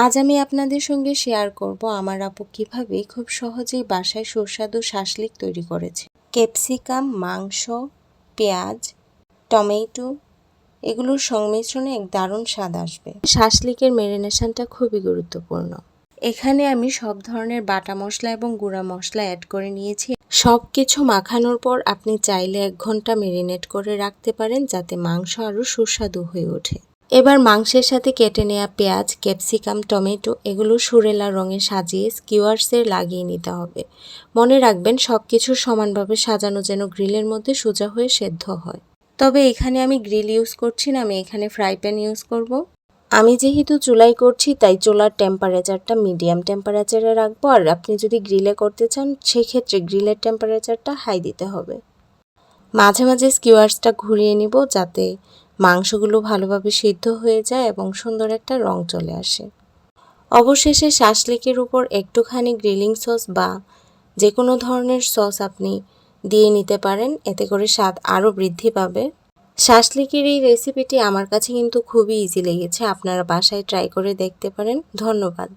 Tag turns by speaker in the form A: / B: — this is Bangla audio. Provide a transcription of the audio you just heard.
A: আজ আমি আপনাদের সঙ্গে শেয়ার করব আমার আপু কিভাবে খুব সহজেই বাসায় সুস্বাদু শাসলিক তৈরি করেছে। ক্যাপসিকাম, মাংস, পেঁয়াজ, টমেটো এগুলোর সংমিশ্রণে এক দারুণ স্বাদ আসবে। শাসলিকের ম্যারিনেশনটা খুবই গুরুত্বপূর্ণ। এখানে আমি সব ধরনের বাটা মশলা এবং গুঁড়া মশলা অ্যাড করে নিয়েছি। সব কিছু মাখানোর পর আপনি চাইলে 1 ঘন্টা ম্যারিনেট করে রাখতে পারেন, যাতে মাংস আরও সুস্বাদু হয়ে ওঠে। এবার মাংসের সাথে কেটে নেওয়া পেঁয়াজ, ক্যাপসিকাম, টমেটো এগুলো সুরেলা রঙে সাজিয়ে স্কিওয়ার্সে লাগিয়ে নিতে হবে। মনে রাখবেন সব কিছু সমানভাবে সাজানো যেন গ্রিলের মধ্যে সোজা হয়ে সেদ্ধ হয়। তবে এখানে আমি গ্রিল ইউজ করছি না, আমি এখানে ফ্রাই প্যান ইউজ করব। আমি যেহেতু চুলায় করছি তাই চুলার টেম্পারেচারটা মিডিয়াম টেম্পারেচারে রাখবো, আর আপনি যদি গ্রিলে করতে চান সেক্ষেত্রে গ্রিলের টেম্পারেচারটা হাই দিতে হবে। মাঝে মাঝে স্কিওয়ার্সটা ঘুরিয়ে নিব যাতে মাংসগুলো ভালোভাবে সিদ্ধ হয়ে যায় এবং সুন্দর একটা রং চলে আসে। অবশেষে শাসলিকের উপর একটুখানি গ্রিলিং সস বা যে কোনো ধরনের সস আপনি দিয়ে নিতে পারেন, এতে করে স্বাদ আরও বৃদ্ধি পাবে। শাসলিকের এই রেসিপিটি আমার কাছে কিন্তু খুবই ইজি লেগেছে, আপনারা বাসায় ট্রাই করে দেখতে পারেন। ধন্যবাদ।